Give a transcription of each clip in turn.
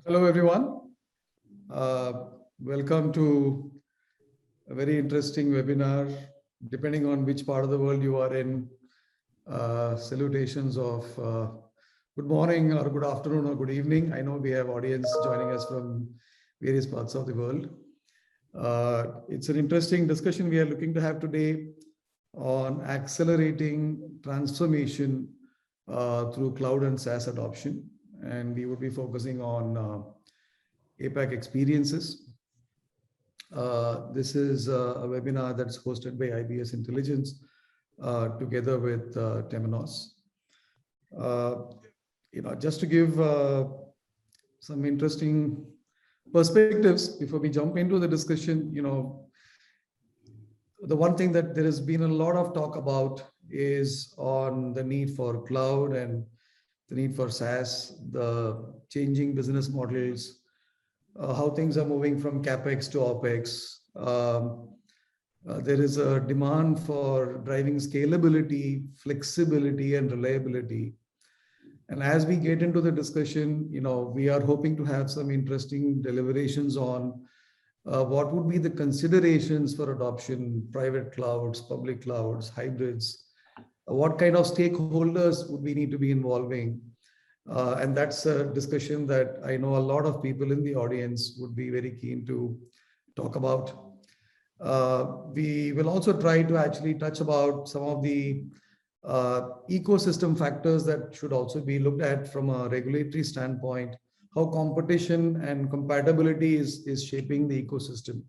Hello, everyone. Welcome to a very interesting webinar. Depending on which part of the world you are in, salutations of good morning or good afternoon or good evening. I know we have audience joining us from various parts of the world. It's an interesting discussion we are looking to have today on accelerating transformation through cloud and SaaS adoption. And we would be focusing on APAC experiences. This is a webinar that's hosted by IBS Intelligence together with Temenos. Just to give some interesting perspectives before we jump into the discussion, the one thing that there has been a lot of talk about is on the need for cloud and the need for SaaS, the changing business models, how things are moving from CapEx to OpEx. There is a demand for driving scalability, flexibility, and reliability. And as we get into the discussion, we are hoping to have some interesting deliberations on what would be the considerations for adoption, private clouds, public clouds, hybrids, what kind of stakeholders would we need to be involving. And that's a discussion that I know a lot of people in the audience would be very keen to talk about. We will also try to actually touch about some of the ecosystem factors that should also be looked at from a regulatory standpoint, how competition and compatibility is shaping the ecosystem.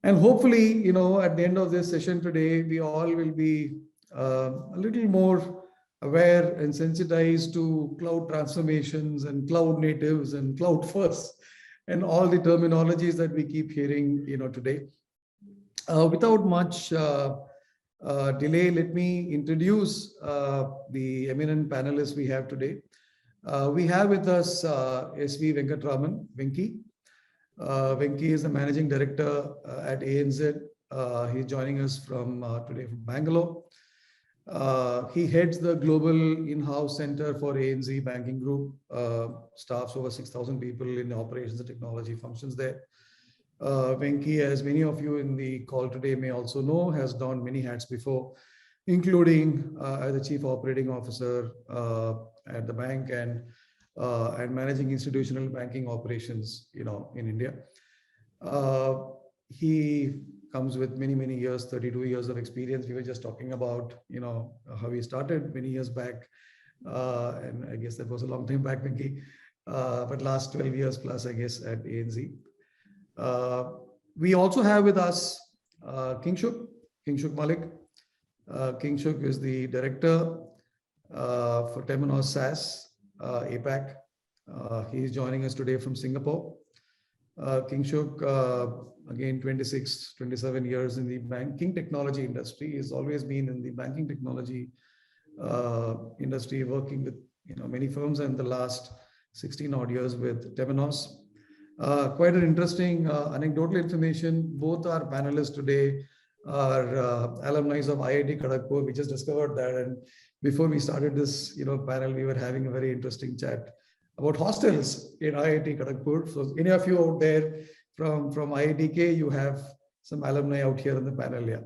And hopefully, at the end of this session today, we all will be a little more aware and sensitized to cloud transformations and cloud natives and cloud first and all the terminologies that we keep hearing today. Without much delay, let me introduce the eminent panelists we have today. We have with us SV Venkatraman, Venki. Venki is the Managing Director at ANZ. He's joining us today from Bangalore. He heads the global in-house center for ANZ Banking Group, staffs over 6,000 people in operations and technology functions there. Venki, as many of you in the call today may also know, has done many hats before, including as the Chief Operating Officer at the bank and managing institutional banking operations, in India. He comes with many years, 32 years of experience. We were just talking about, how he started many years back. And I guess that was a long time back, Venki, but last 12 years plus, I guess, at ANZ. We also have with us Kingshuk Malik. Kingshuk is the director for Temenos SaaS APAC. He's joining us today from Singapore. Kingshuk, again, 27 years in the banking technology industry. He's always been in the banking technology industry, working with many firms, and the last 16 odd years with Temenos. Quite an interesting anecdotal information. Both our panelists today are alumni of IIT Kharagpur. We just discovered that, and before we started this panel, we were having a very interesting chat about hostels in IIT Kharagpur. So any of you out there from IITK, you have some alumni out here on the panel here.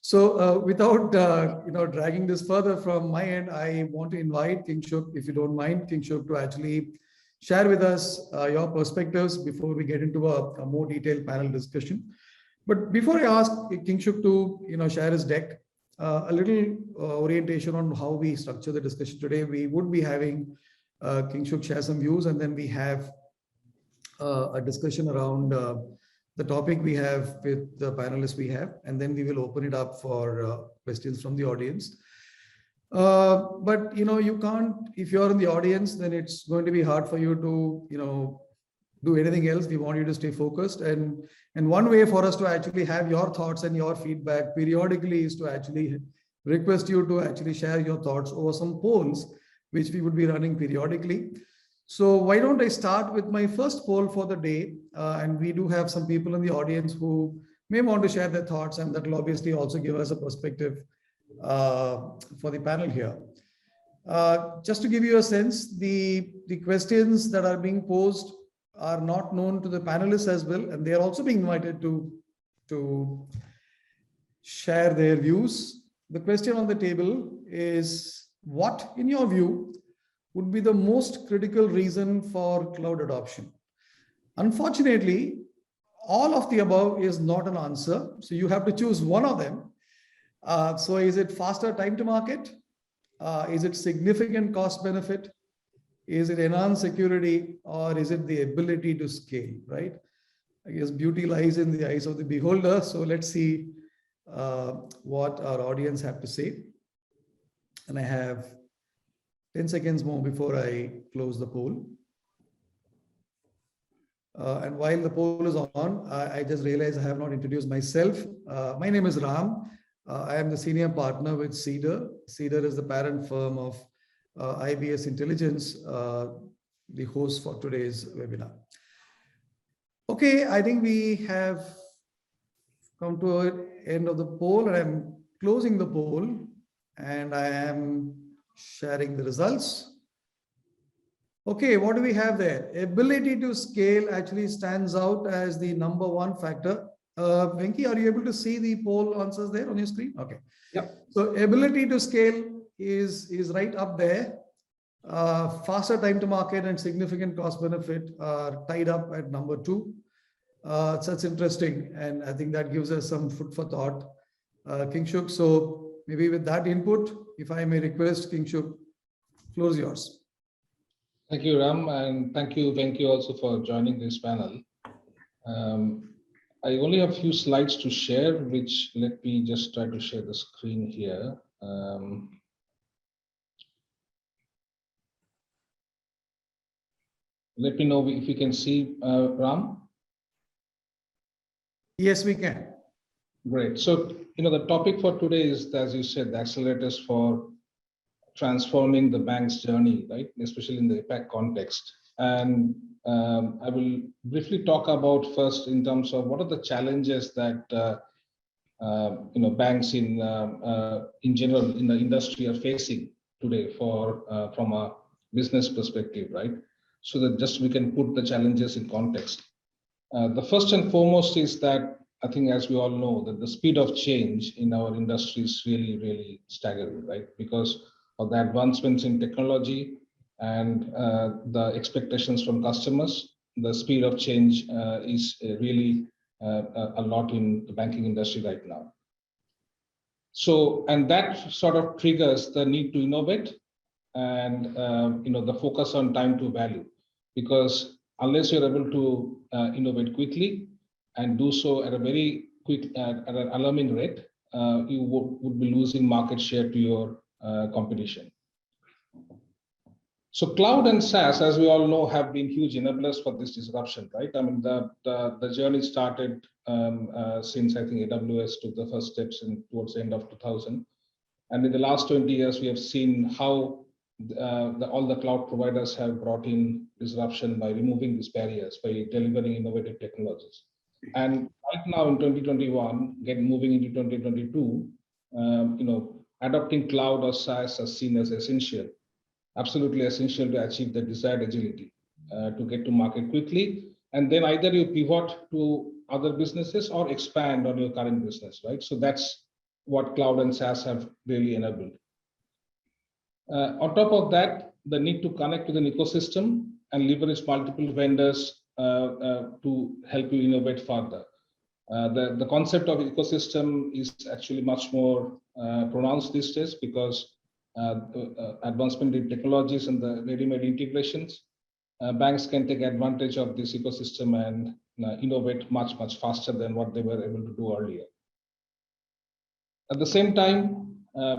So without dragging this further from my end, I want to invite Kingshuk, if you don't mind, Kingshuk, to actually share with us your perspectives before we get into a more detailed panel discussion. But before I ask Kingshuk to share his deck, a little orientation on how we structure the discussion today. We would be having Kingshuk share some views, and then we have a discussion around the topic we have with the panelists we have, and then we will open it up for questions from the audience. But you can't, if you're in the audience, then it's going to be hard for you to do anything else. We want you to stay focused, and one way for us to actually have your thoughts and your feedback periodically is to actually request you to actually share your thoughts over some polls, which we would be running periodically. So why don't I start with my first poll for the day, and we do have some people in the audience who may want to share their thoughts, and that will obviously also give us a perspective for the panel here. Just to give you a sense, the questions that are being posed are not known to the panelists as well, and they are also being invited to share their views. The question on the table is, what, in your view, would be the most critical reason for cloud adoption? Unfortunately, all of the above is not an answer. So you have to choose one of them. So is it faster time to market? Is it significant cost benefit? Is it enhanced security, or is it the ability to scale, right? I guess beauty lies in the eyes of the beholder. So let's see what our audience have to say. And I have 10 seconds more before I close the poll. And while the poll is on, I just realized I have not introduced myself. My name is Ram. I am the senior partner with Cedar. Cedar is the parent firm of IBS Intelligence, the host for today's webinar. Okay, I think we have come to the end of the poll, and I'm closing the poll, and I am sharing the results. Okay, what do we have there? Ability to scale actually stands out as the number one factor. Venki, are you able to see the poll answers there on your screen? Okay. Yeah. So ability to scale is right up there. Faster time to market and significant cost benefit are tied up at number 2. So that's interesting, and I think that gives us some food for thought. Kingshuk, so maybe with that input, if I may request, Kingshuk, floor is yours. Thank you, Ram, and thank you, Venki, also for joining this panel. I only have a few slides to share, which let me just try to share the screen here. Let me know if you can see, Ram. Yes, we can. Great. So, the topic for today is, as you said, the accelerators for transforming the bank's journey, right? Especially in the APAC context. And I will briefly talk about first in terms of what are the challenges that banks in general in the industry are facing today from a business perspective, right? So that just we can put the challenges in context. The first and foremost is that I think, as we all know, that the speed of change in our industry is really, really staggering, right? Because of the advancements in technology and the expectations from customers, the speed of change is really a lot in the banking industry right now. So, and that sort of triggers the need to innovate and the focus on time to value, because unless you're able to innovate quickly and do so at a very quick, at an alarming rate, you would be losing market share to your competition. So cloud and SaaS, as we all know, have been huge enablers for this disruption, right? I mean, the journey started since I think AWS took the first steps towards the end of 2000. And in the last 20 years, we have seen how all the cloud providers have brought in disruption by removing these barriers, by delivering innovative technologies. And right now in 2021, moving into 2022, adopting cloud or SaaS are seen as essential, absolutely essential to achieve the desired agility, to get to market quickly. And then either you pivot to other businesses or expand on your current business, right? So that's what cloud and SaaS have really enabled. On top of that, the need to connect with an ecosystem and leverage multiple vendors to help you innovate further. The concept of ecosystem is actually much more pronounced these days because advancement in technologies and the ready-made integrations, banks can take advantage of this ecosystem and innovate much, much faster than what they were able to do earlier. At the same time,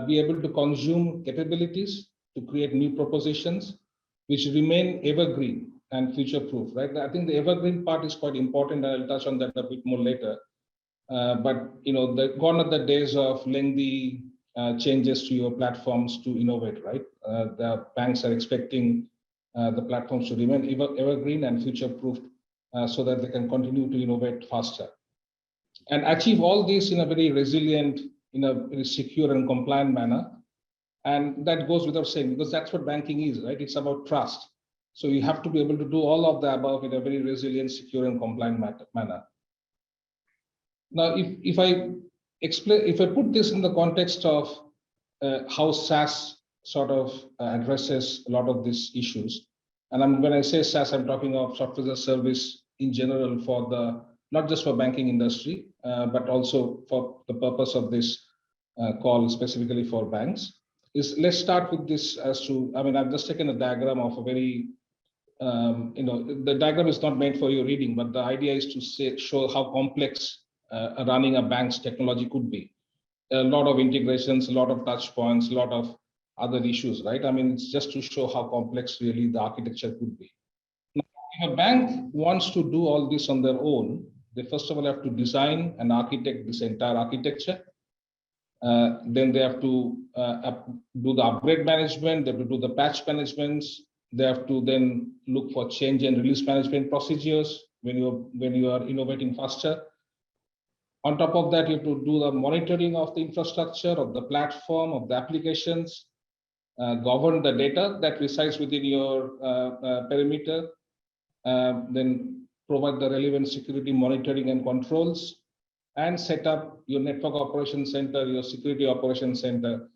be able to consume capabilities to create new propositions which remain evergreen and future-proof, right? I think the evergreen part is quite important, and I'll touch on that a bit more later. But gone are the days of lengthy changes to your platforms to innovate, right? The banks are expecting the platforms to remain evergreen and future-proof so that they can continue to innovate faster and achieve all this in a very resilient, in a very secure and compliant manner. And that goes without saying, because that's what banking is, right? It's about trust. So you have to be able to do all of the above in a very resilient, secure, and compliant manner. Now, if I put this in the context of how SaaS sort of addresses a lot of these issues, and when I say SaaS, I'm talking of software as a service in general for the not just for banking industry, but also for the purpose of this call specifically for banks. Let's start with this as to, I mean, I've just taken a diagram of a very, the diagram is not meant for your reading, but the idea is to show how complex running a bank's technology could be. A lot of integrations, a lot of touch points, a lot of other issues, right? I mean, it's just to show how complex really the architecture could be. Now, if a bank wants to do all this on their own, they first of all have to design and architect this entire architecture. Then they have to do the upgrade management, they have to do the patch management, they have to then look for change and release management procedures when you are innovating faster. On top of that, you have to do the monitoring of the infrastructure, of the platform, of the applications, govern the data that resides within your perimeter, then provide the relevant security monitoring and controls, and set up your network operations center, your security operations center.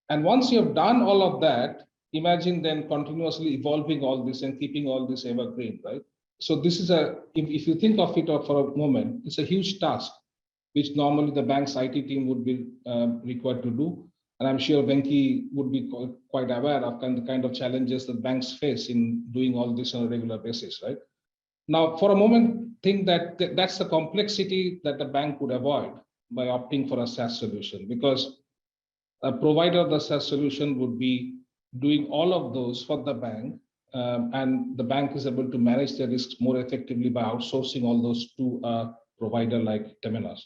And once you have done all of that, imagine then continuously evolving all this and keeping all this evergreen, right? So this is if you think of it for a moment, it's a huge task, which normally the bank's IT team would be required to do. And I'm sure Venki would be quite aware of the kind of challenges that banks face in doing all this on a regular basis, right? Now, for a moment, think that that's the complexity that the bank would avoid by opting for a SaaS solution, because a provider of the SaaS solution would be doing all of those for the bank, and the bank is able to manage their risks more effectively by outsourcing all those to a provider like Temenos.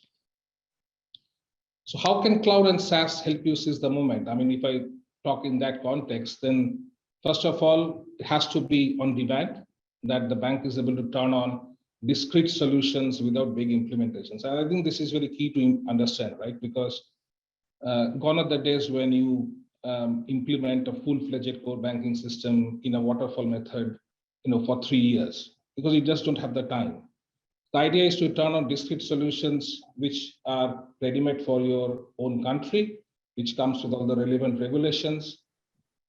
So how can cloud and SaaS help you seize the moment? I mean, if I talk in that context, then first of all, it has to be on demand, that the bank is able to turn on discrete solutions without big implementations. And I think this is very key to understand, right? Because gone are the days when you implement a full-fledged core banking system in a waterfall method, for 3 years, because you just don't have the time. The idea is to turn on discrete solutions which are ready-made for your own country, which comes with all the relevant regulations,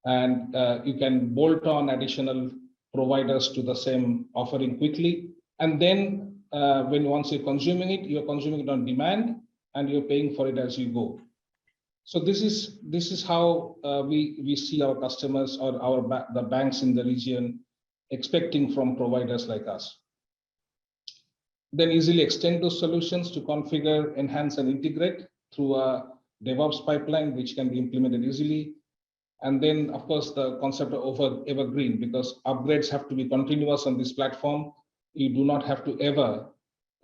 and you can bolt on additional providers to the same offering quickly. And then once you're consuming it, you're consuming it on demand, and you're paying for it as you go. So this is how we see our customers or the banks in the region expecting from providers like us. Then easily extend those solutions to configure, enhance, and integrate through a DevOps pipeline, which can be implemented easily. And then, of course, the concept of evergreen, because upgrades have to be continuous on this platform. You do not have to ever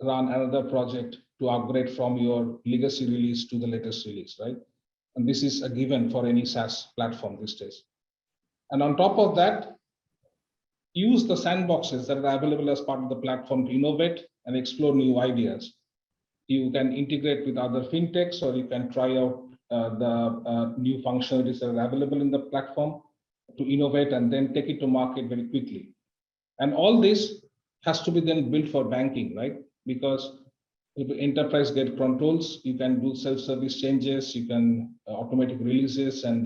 run another project to upgrade from your legacy release to the latest release, right? And this is a given for any SaaS platform these days. And on top of that, use the sandboxes that are available as part of the platform to innovate and explore new ideas. You can integrate with other fintechs, or you can try out the new functionalities that are available in the platform to innovate and then take it to market very quickly. And all this has to be then built for banking, right? Because if enterprise get controls, you can do self-service changes, you can automatic releases, and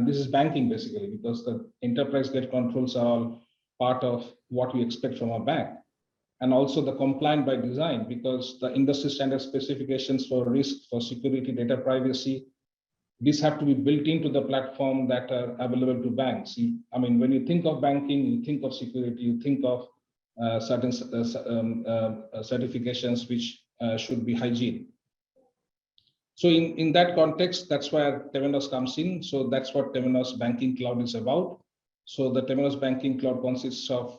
this is banking basically, because the enterprise get controls are all part of what we expect from a bank. And also the compliant by design, because the industry standard specifications for risk, for security, data privacy, these have to be built into the platform that are available to banks. I mean, when you think of banking, you think of security, you think of certain certifications which should be hygiene. So in that context, that's where Temenos comes in. So that's what Temenos Banking Cloud is about. So the Temenos Banking Cloud consists of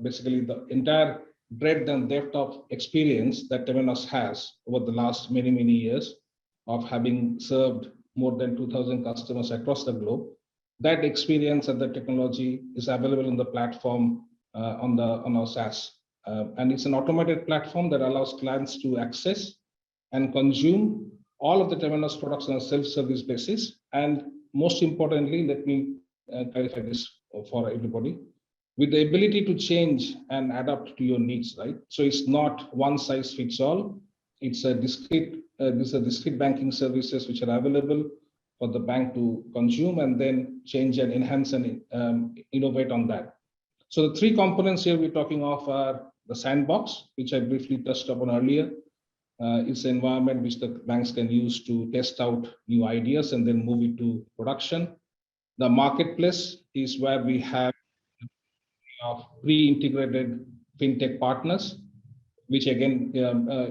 basically the entire breadth and depth of experience that Temenos has over the last many years of having served more than 2,000 customers across the globe. That experience and the technology is available in the platform on our SaaS. And it's an automated platform that allows clients to access and consume all of the Temenos products on a self-service basis. And most importantly, let me clarify this for everybody, with the ability to change and adapt to your needs, right? So it's not one size fits all. It's a discrete, these are discrete banking services which are available for the bank to consume and then change and enhance and innovate on that. So the three components here we're talking of are the sandbox, which I briefly touched upon earlier. It's an environment which the banks can use to test out new ideas and then move it to production. The marketplace is where we have of pre-integrated fintech partners, which again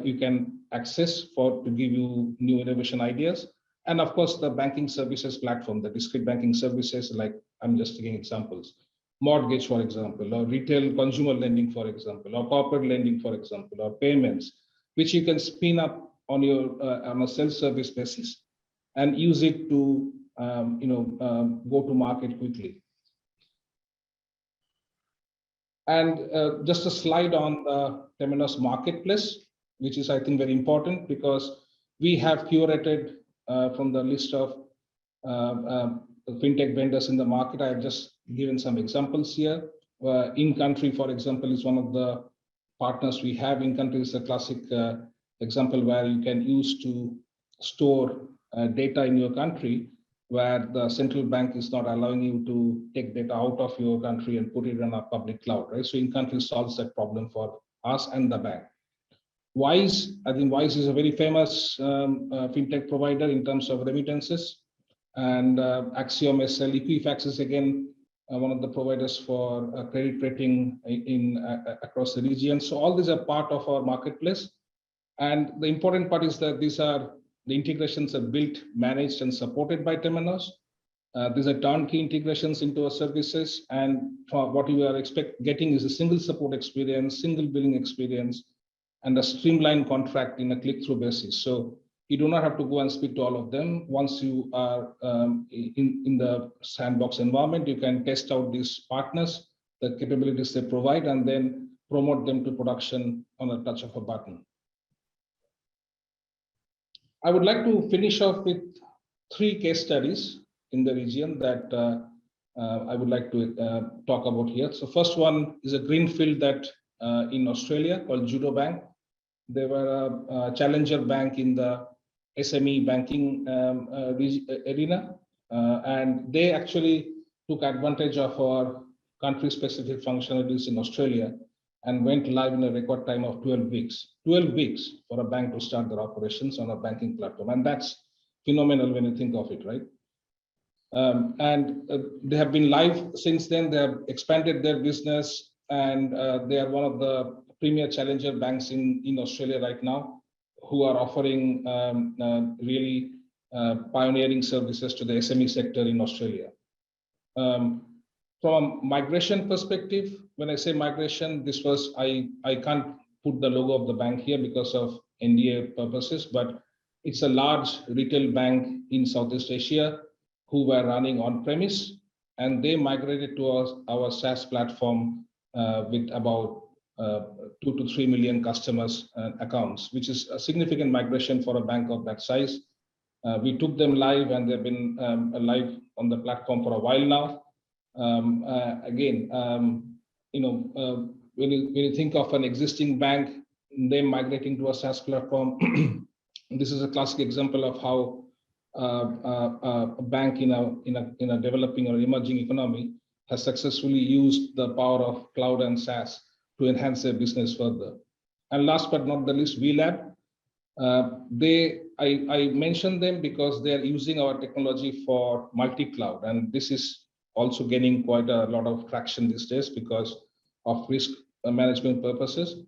you can access to give you new innovation ideas. And of course, the banking services platform, the discrete banking services, like I'm just taking examples, mortgage, for example, or retail consumer lending, for example, or corporate lending, for example, or payments, which you can spin up on your on a self-service basis and use it to go to market quickly. And just a slide on the Temenos marketplace, which is, I think, very important because we have curated from the list of fintech vendors in the market. I have just given some examples here. In country, for example, is one of the partners we have. In country is a classic example where you can use to store data in your country, where the central bank is not allowing you to take data out of your country and put it on a public cloud, right? So in country solves that problem for us and the bank. Wise, I think Wise is a very famous fintech provider in terms of remittances, and Axiom SL, Equifax is again one of the providers for credit rating across the region. So all these are part of our marketplace. And the important part is that the integrations are built, managed, and supported by Temenos. These are turnkey integrations into our services, and what you are getting is a single support experience, single billing experience, and a streamlined contract in a click-through basis. So you do not have to go and speak to all of them. Once you are in the sandbox environment, you can test out these partners, the capabilities they provide, and then promote them to production on a touch of a button. I would like to finish off with 3 case studies in the region that I would like to talk about here. So first one is a greenfield that in Australia called Judo Bank. They were a challenger bank in the SME banking arena, and they actually took advantage of our country-specific functionalities in Australia and went live in a record time of 12 weeks. 12 weeks for a bank to start their operations on a banking platform. And that's phenomenal when you think of it, right? They have been live since then. They have expanded their business, and they are one of the premier challenger banks in Australia right now, who are offering really pioneering services to the SME sector in Australia. From a migration perspective, when I say migration, this was, I can't put the logo of the bank here because of NDA purposes, but it's a large retail bank in Southeast Asia who were running on-premise, and they migrated to our SaaS platform with about 2 to 3 million customers and accounts, which is a significant migration for a bank of that size. We took them live, and they've been live on the platform for a while now. When you think of an existing bank, they migrating to a SaaS platform, this is a classic example of how a bank in a developing or emerging economy has successfully used the power of cloud and SaaS to enhance their business further. And last but not the least, VLab. I mentioned them because they are using our technology for multi-cloud, and this is also gaining quite a lot of traction these days because of risk management purposes.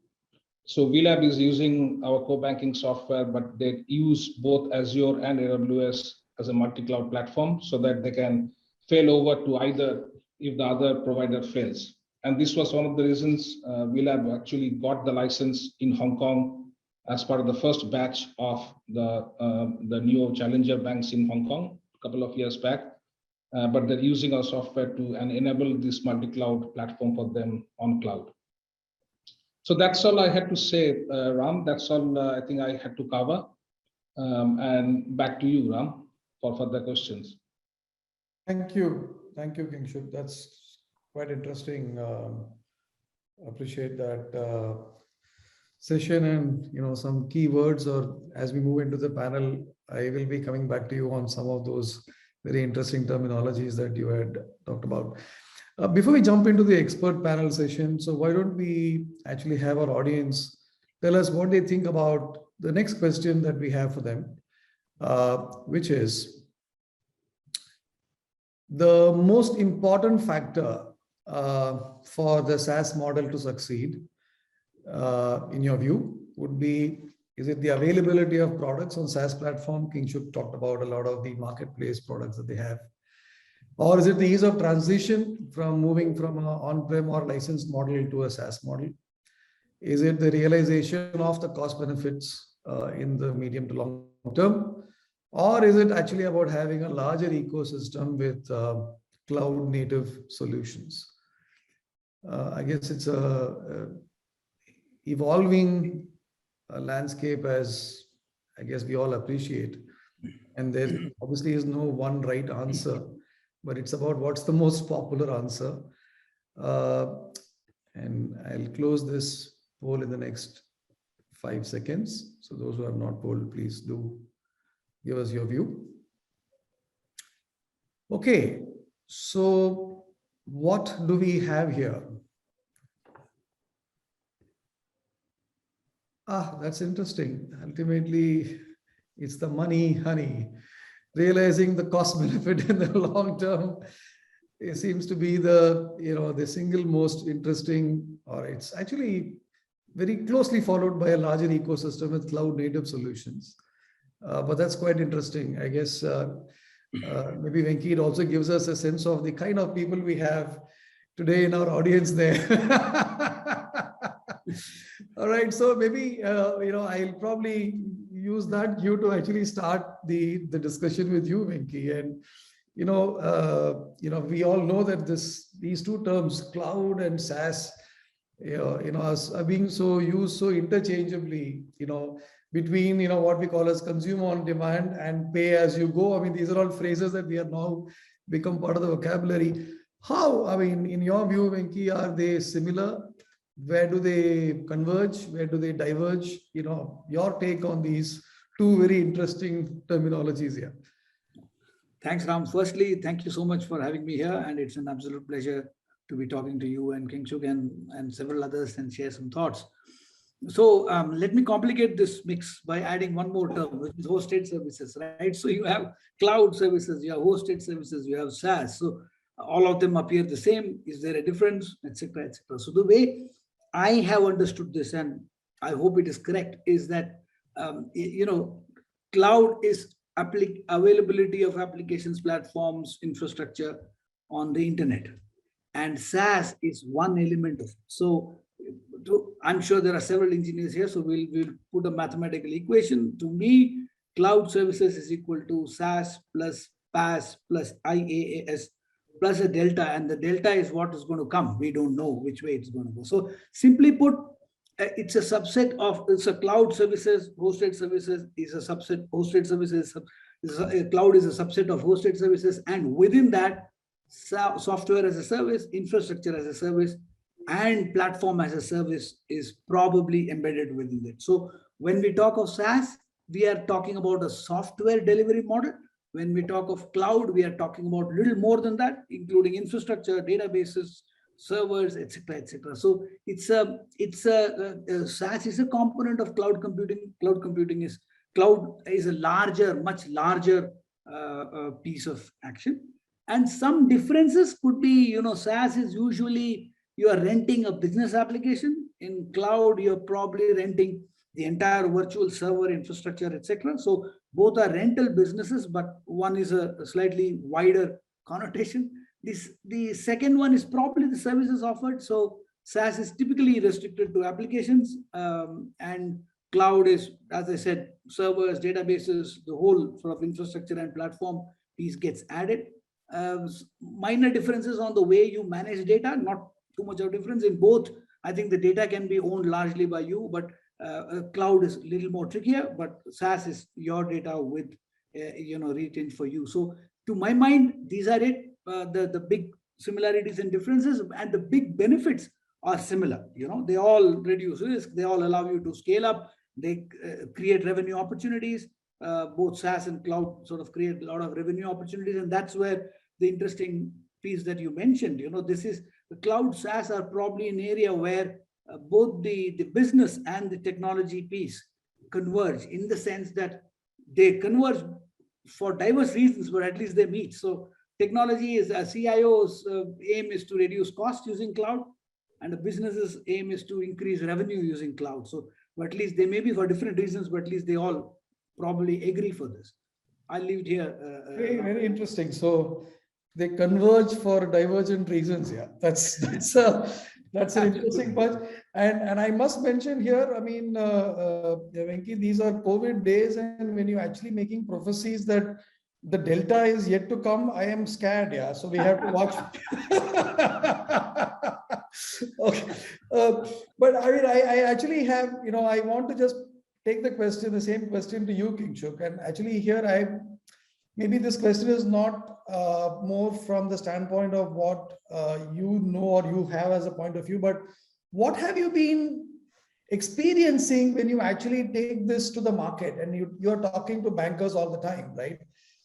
So VLab is using our core banking software, but they use both Azure and AWS as a multi-cloud platform so that they can fail over to either if the other provider fails. And this was one of the reasons VLab actually got the license in Hong Kong as part of the first batch of the new challenger banks in Hong Kong a couple of years back. But they're using our software to enable this multi-cloud platform for them on cloud. So that's all I had to say, Ram. That's all I think I had to cover. And back to you, Ram, for further questions. Thank you. Thank you, Kingshuk. That's quite interesting. Appreciate that session and some key words, or as we move into the panel, I will be coming back to you on some of those very interesting terminologies that you had talked about. Before we jump into the expert panel session, so why don't we actually have our audience tell us what they think about the next question that we have for them, which is the most important factor for the SaaS model to succeed, in your view, would be, is it the availability of products on SaaS platform? Kingshuk talked about a lot of the marketplace products that they have. Or is it the ease of transition from moving from an on-prem or licensed model to a SaaS model? Is it the realization of the cost benefits in the medium to long term? Or is it actually about having a larger ecosystem with cloud native solutions? I guess it's a evolving landscape, as I guess we all appreciate. And there obviously is no one right answer, but it's about what's the most popular answer. And I'll close this poll in the next 5 seconds. So those who have not polled, please do give us your view. Okay, so what do we have here? That's interesting. Ultimately, it's the money, honey. Realizing the cost benefit in the long term, it seems to be the single most interesting, or it's actually very closely followed by a larger ecosystem with cloud native solutions. But that's quite interesting. I guess maybe Venki, it also gives us a sense of the kind of people we have today in our audience there. All right, so maybe I'll probably use that cue to actually start the discussion with you, Venki. And we all know that these two terms, cloud and SaaS, are being so used so interchangeably, between what we call as consume on demand and pay as you go. I mean, these are all phrases that we have now become part of the vocabulary. How, I mean, in your view, Venki, are they similar? Where do they converge? Where do they diverge? Your take on these two very interesting terminologies here. Thanks, Ram. Firstly, thank you so much for having me here. And it's an absolute pleasure to be talking to you and Kingshuk and several others and share some thoughts. So let me complicate this mix by adding one more term, which is hosted services, right? So you have cloud services, you have hosted services, you have SaaS. So all of them appear the same. Is there a difference, etc., etc.? So the way I have understood this, and I hope it is correct, is that cloud is availability of applications, platforms, infrastructure on the internet, and SaaS is one element of it. So I'm sure there are several engineers here, so we'll put a mathematical equation. To me, cloud services is equal to SaaS plus PaaS plus IaaS plus a delta, and the delta is what is going to come. We don't know which way it's going to go. So simply put, it's a subset of, it's a cloud services, hosted services is a subset, hosted services, cloud is a subset of hosted services, and within that, software as a service, infrastructure as a service, and platform as a service is probably embedded within it. So when we talk of SaaS, we are talking about a software delivery model. When we talk of cloud, we are talking about a little more than that, including infrastructure, databases, servers, etc., etc. So SaaS is a component of cloud computing. Cloud is a larger, much larger piece of action. And some differences could be, SaaS is usually you are renting a business application. In cloud, you're probably renting the entire virtual server infrastructure, etc. So both are rental businesses, but one is a slightly wider connotation. The second one is probably the services offered. So SaaS is typically restricted to applications, and cloud is, as I said, servers, databases, the whole sort of infrastructure and platform piece gets added. Minor differences on the way you manage data, not too much of a difference in both. I think the data can be owned largely by you, but Cloud is a little more trickier, but SaaS is your data with retained for you. So to my mind, these are it. The big similarities and differences, and the big benefits are similar. They all reduce risk. They all allow you to scale up. They create revenue opportunities. Both SaaS and cloud sort of create a lot of revenue opportunities, and that's where the interesting piece that you mentioned. This is the cloud SaaS are probably an area where both the business and the technology piece converge, in the sense that they converge for diverse reasons, but at least they meet. So technology is a CIO's aim is to reduce cost using cloud, and the business's aim is to increase revenue using cloud. So, but at least they may be for different reasons, but at least they all probably agree for this. I'll leave it here. Very, very interesting. So they converge for divergent reasons. Yeah, that's an interesting part. And I must mention here, I mean, Venki, these are COVID days, and when you're actually making prophecies that the Delta is yet to come, I am scared. Yeah, so we have to watch. Okay, but I mean, I actually have, I want to just take the same question to you, Kingshuk. And actually here maybe this question is not more from the standpoint of what you know or you have as a point of view, but what have you been experiencing when you actually take this to the market, and you're talking to bankers all the time, right?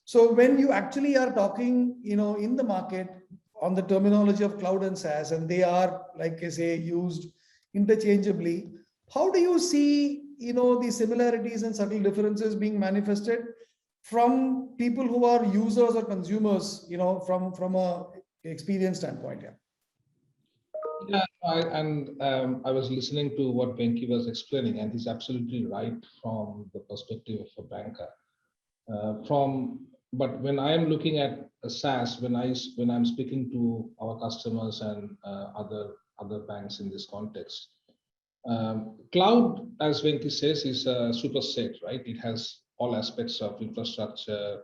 So when you actually are talking, in the market on the terminology of cloud and SaaS, and they are, like I say, used interchangeably, how do you see, the similarities and subtle differences being manifested from people who are users or consumers, from a experience standpoint? Yeah, I was listening to what Venki was explaining, and he's absolutely right from the perspective of a banker. But when I am looking at a SaaS, when I'm speaking to our customers and other banks in this context, cloud, as Venki says, is a superset, right? It has all aspects of infrastructure,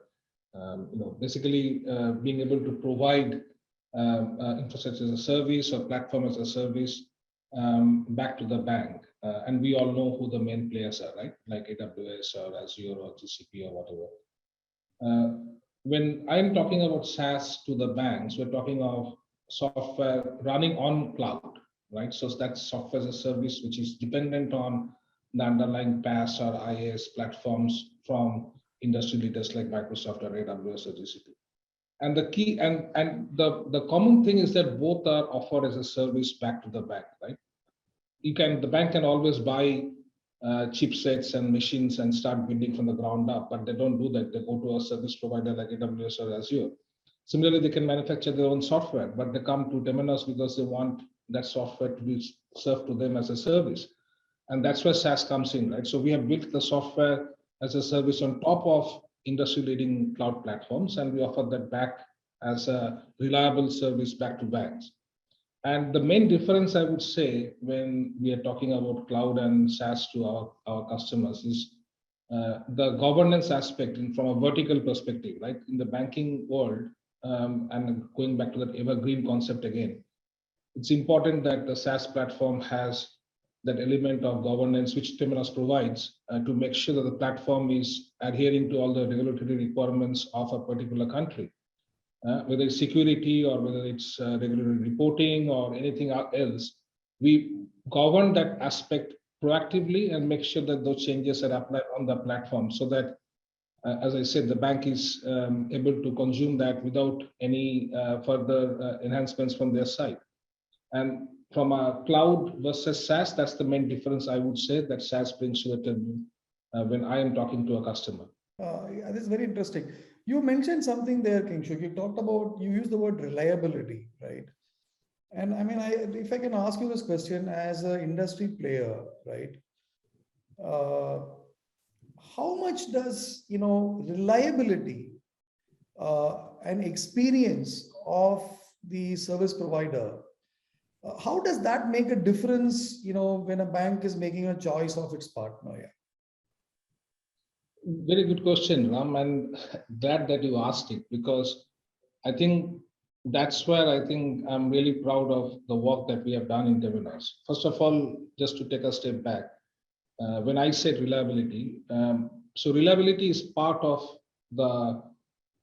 basically being able to provide infrastructure as a service or platform as a service back to the bank. And we all know who the main players are, right? Like AWS or Azure or GCP or whatever. When I'm talking about SaaS to the banks, we're talking of software running on cloud, right? So that's software as a service, which is dependent on the underlying PaaS or IaaS platforms from industry leaders like Microsoft or AWS or GCP. And the key and the common thing is that both are offered as a service back to the bank, right? The bank can always buy chipsets and machines and start building from the ground up, but they don't do that. They go to a service provider like AWS or Azure. Similarly, they can manufacture their own software, but they come to Temenos because they want that software to be served to them as a service. And that's where SaaS comes in, right? So we have built the software as a service on top of industry-leading cloud platforms, and we offer that back as a reliable service back to banks. And the main difference, I would say, when we are talking about cloud and SaaS to our customers is the governance aspect from a vertical perspective, right? In the banking world, and going back to that evergreen concept again, it's important that the SaaS platform has that element of governance which Temenos provides to make sure that the platform is adhering to all the regulatory requirements of a particular country, whether it's security or whether it's regulatory reporting or anything else. We govern that aspect proactively and make sure that those changes are applied on the platform so that, as I said, the bank is able to consume that without any further enhancements from their side. And from a cloud versus SaaS, that's the main difference I would say that SaaS brings to the table when I am talking to a customer. Yeah, this is very interesting. You mentioned something there, Kingshuk. You used the word reliability, right? And I mean, if I can ask you this question as an industry player, right? How much does, reliability and experience of the service provider, how does that make a difference, when a bank is making a choice of its partner? Yeah. Very good question, Ram, and glad that you asked it, because I think that's where I think I'm really proud of the work that we have done in Temenos. First of all, just to take a step back, when I said reliability, so reliability is part of the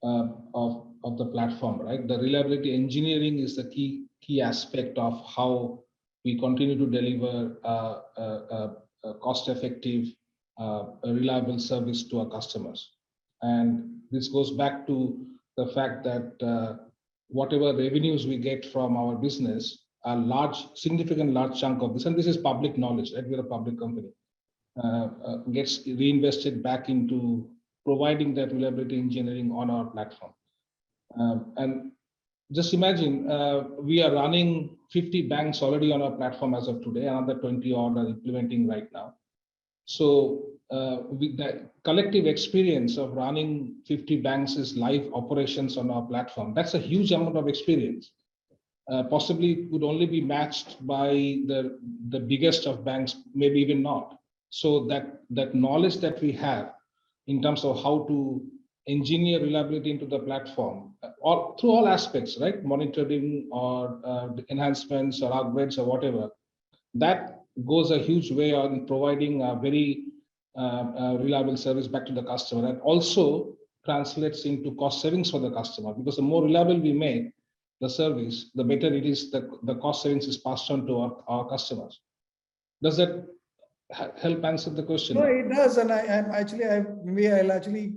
of the platform, right? The reliability engineering is the key aspect of how we continue to deliver a cost-effective, a reliable service to our customers. And this goes back to the fact that whatever revenues we get from our business, a significant large chunk of this, and this is public knowledge, right? We're a public company, gets reinvested back into providing that reliability engineering on our platform. And just imagine, we are running 50 banks already on our platform as of today, another 20 odd are implementing right now. So with the collective experience of running 50 banks as live operations on our platform, that's a huge amount of experience. Possibly would only be matched by the biggest of banks, maybe even not. So that knowledge that we have in terms of how to engineer reliability into the platform, or through all aspects, right? Monitoring or enhancements or upgrades or whatever, that goes a huge way on providing a very reliable service back to the customer, and also translates into cost savings for the customer, because the more reliable we make the service, the better it is, the cost savings is passed on to our customers. Does that help answer the question? No, it does. And I'll actually,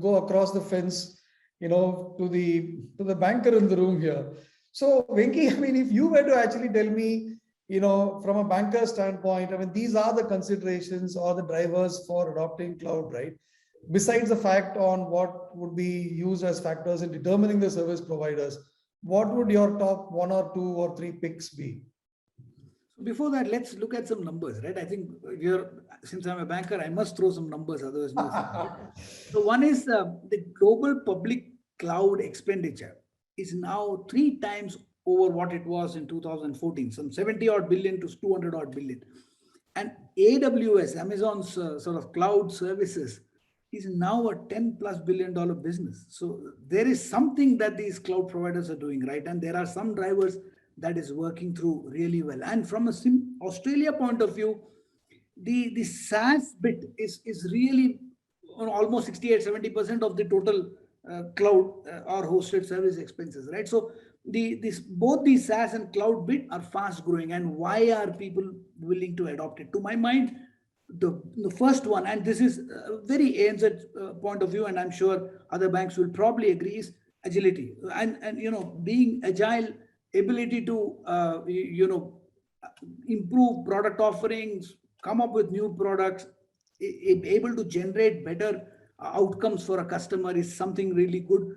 go across the fence, to the banker in the room here. So Venki, I mean, if you were to actually tell me, from a banker standpoint, I mean, these are the considerations or the drivers for adopting cloud, right? Besides the fact on what would be used as factors in determining the service providers, what would your top 1 or 2 or 3 picks be? Before that, let's look at some numbers, right? I think since I'm a banker, I must throw some numbers, otherwise no. So one is the global public cloud expenditure is now 3 times over what it was in 2014, some 70 odd billion to 200 odd billion. And AWS, Amazon's sort of cloud services, is now a $10+ billion business. So there is something that these cloud providers are doing, right? And there are some drivers that is working through really well. And from a Australia point of view, the SaaS bit is really almost 68-70% of the total cloud or hosted service expenses, right? So both the SaaS and cloud bit are fast growing. And why are people willing to adopt it? To my mind, the first one, and this is very ANZ point of view, and I'm sure other banks will probably agree, is agility. And being agile, ability to improve product offerings, come up with new products, able to generate better outcomes for a customer is something really good.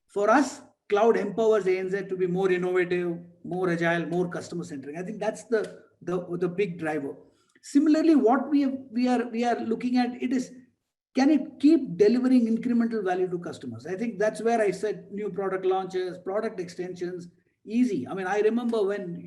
For us, cloud empowers ANZ to be more innovative, more agile, more customer centric. I think that's the big driver. Similarly, what we are looking at it is, can it keep delivering incremental value to customers? I think that's where I said new product launches, product extensions, easy. I mean, I remember when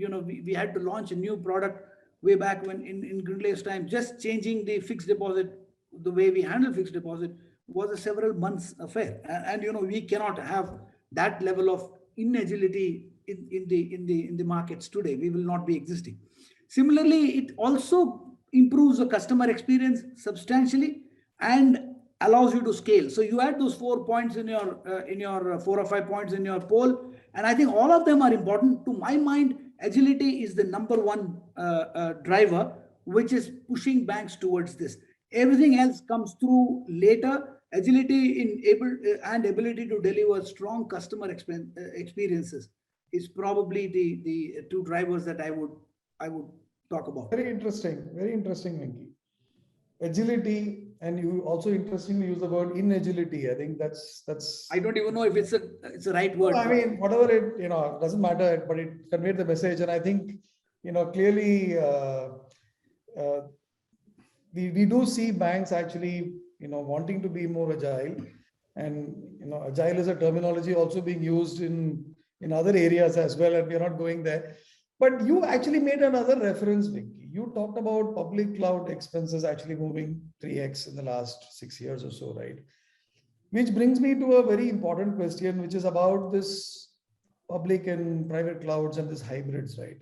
we had to launch a new product way back when in Grindlay's time, just changing the fixed deposit, the way we handle fixed deposit was a several months affair. And we cannot have that level of inagility in the markets today. We will not be existing. Similarly, it also improves the customer experience substantially and allows you to scale. So you had those 4 points in your 4 or 5 points in your poll, and I think all of them are important. To my mind, agility is the number one driver, which is pushing banks towards this. Everything else comes through later. Agility and ability to deliver strong customer experiences is probably the 2 drivers that I would talk about. Very interesting, Venki. Agility, and you also interestingly use the word inagility. I think that's. I don't even know if it's a right word. I mean, whatever it doesn't matter, but it conveyed the message, and I think clearly we do see banks actually wanting to be more agile, and agile is a terminology also being used in other areas as well, and we're not going there. But you actually made another reference, Venki. You talked about public cloud expenses actually moving 3x in the last 6 years or so, right? Which brings me to a very important question, which is about this public and private clouds and this hybrids, right?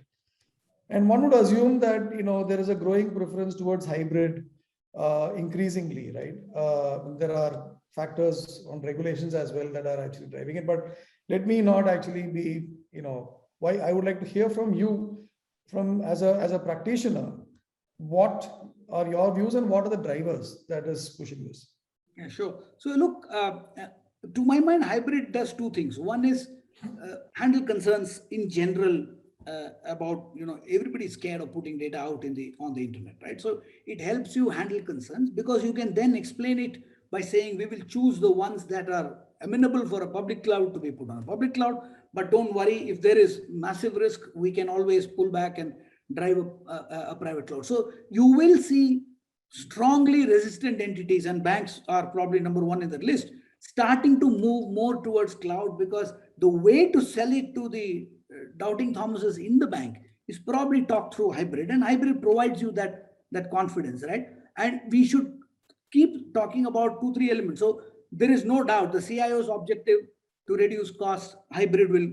And one would assume that there is a growing preference towards hybrid, increasingly, right? There are factors on regulations as well that are actually driving it. But let me not actually be, why I would like to hear from you, from as a practitioner, what are your views and what are the drivers that is pushing this? Yeah, sure. So look, to my mind, hybrid does two things. One is handle concerns in general about, everybody's scared of putting data out on the internet, right? So it helps you handle concerns because you can then explain it by saying we will choose the ones that are amenable for a public cloud to be put on a public cloud. But don't worry, if there is massive risk, we can always pull back and drive a private cloud. So you will see strongly resistant entities, and banks are probably number one in the list, starting to move more towards cloud, because the way to sell it to the doubting Thomases in the bank is probably talk through hybrid, and hybrid provides you that confidence, right? And we should keep talking about 2 3 elements. So there is no doubt the CIO's objective to reduce costs, hybrid will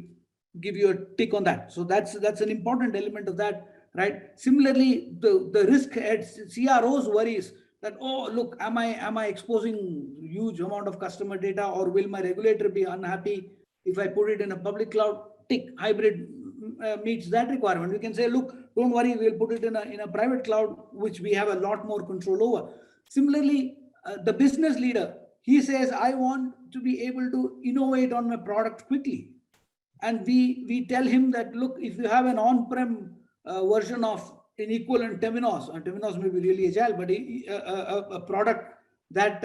give you a tick on that. So that's an important element of that, right? Similarly, the risk at CRO's worries that, oh look, am I exposing huge amount of customer data, or will my regulator be unhappy if I put it in a public cloud? Tick, hybrid meets that requirement. We can say, look, don't worry, we'll put it in a private cloud, which we have a lot more control over. Similarly, the business leader, he says, I want to be able to innovate on my product quickly. And we tell him that, look, if you have an on-prem version of an equivalent Temenos, and Temenos may be really agile, but a product that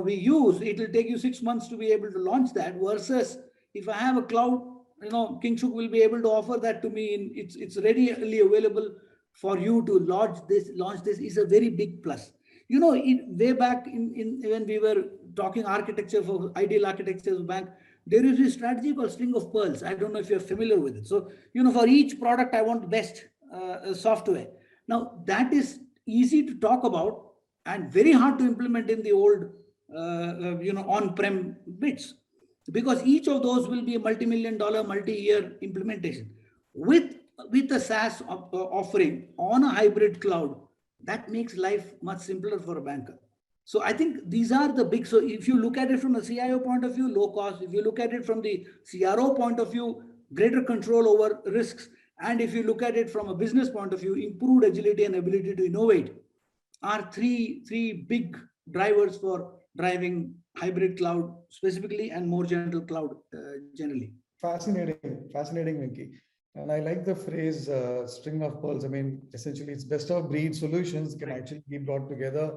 we use, it will take you 6 months to be able to launch that, versus if I have a cloud, Kingshuk will be able to offer that to me. It's readily available for you to launch this is a very big plus. Way back in when we were talking architecture for ideal architectures of bank, there is a strategy called string of pearls. I don't know if you're familiar with it. So, for each product, I want the best software. Now, that is easy to talk about and very hard to implement in the old, on-prem bits, because each of those will be a multi-million-dollar, multi-year implementation. With a SaaS offering on a hybrid cloud, that makes life much simpler for a banker. So I think these are the big, so if you look at it from a CIO point of view, low cost. If you look at it from the CRO point of view, greater control over risks. And if you look at it from a business point of view, improved agility and ability to innovate are three big drivers for driving hybrid cloud specifically, and more general cloud generally. Fascinating, Venki. And I like the phrase string of pearls. I mean, essentially, it's best of breed solutions can actually be brought together.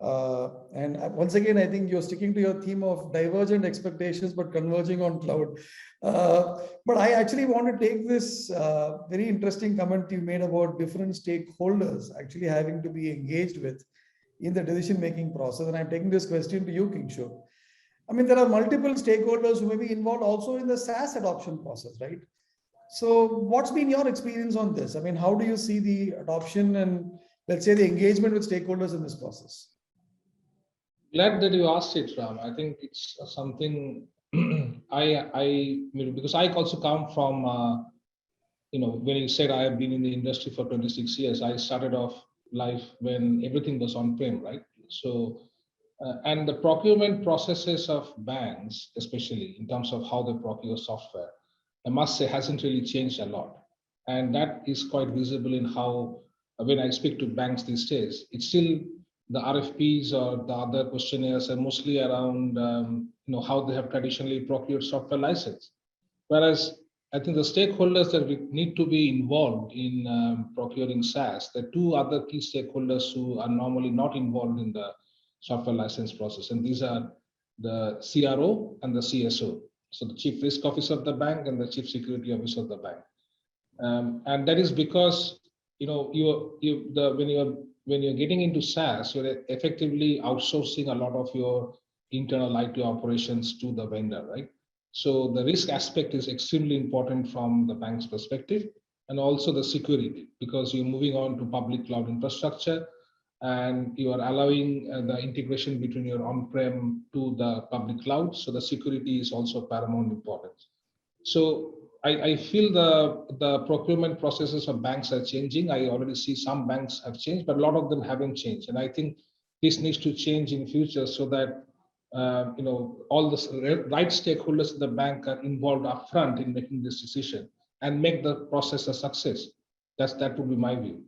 And once again, I think you're sticking to your theme of divergent expectations, but converging on cloud. But I actually want to take this very interesting comment you made about different stakeholders actually having to be engaged with in the decision-making process. And I'm taking this question to you, Kingshuk. I mean, there are multiple stakeholders who may be involved also in the SaaS adoption process, right? So what's been your experience on this? I mean, how do you see the adoption and, let's say, the engagement with stakeholders in this process? Glad that you asked it, Ram. I think it's something because I also come from, when you said I have been in the industry for 26 years, I started off life when everything was on-prem, right? So, and the procurement processes of banks, especially in terms of how they procure software, I must say hasn't really changed a lot. And that is quite visible in how, when I speak to banks these days, it's still the RFPs or the other questionnaires are mostly around, how they have traditionally procured software license. Whereas I think the stakeholders that we need to be involved in procuring SaaS, the two other key stakeholders who are normally not involved in the software license process, and these are the CRO and the CSO. So the Chief Risk Officer of the bank and the Chief Security Officer of the bank. And that is because, when you're getting into SaaS, you're effectively outsourcing a lot of your internal IT operations to the vendor, right? So the risk aspect is extremely important from the bank's perspective, and also the security, because you're moving on to public cloud infrastructure and you are allowing the integration between your on-prem to the public cloud. So the security is also paramount importance. So I feel the procurement processes of banks are changing. I already see some banks have changed, but a lot of them haven't changed. And I think this needs to change in future so that all the right stakeholders in the bank are involved upfront in making this decision and make the process a success. That would be my view.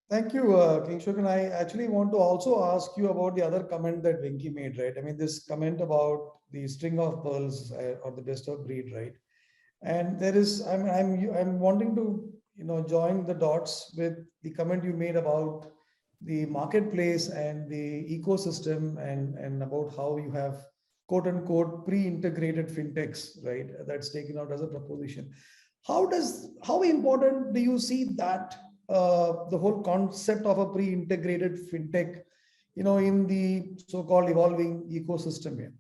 Thank you, Kingshuk. And I actually want to also ask you about the other comment that Venki made, right? I mean, this comment about the string of pearls or the best of breed, right? And there is, I'm wanting to, join the dots with the comment you made about the marketplace and the ecosystem and about how you have quote unquote pre-integrated fintechs, right? That's taken out as a proposition. How important do you see that the whole concept of a pre-integrated fintech, in the so-called evolving ecosystem here?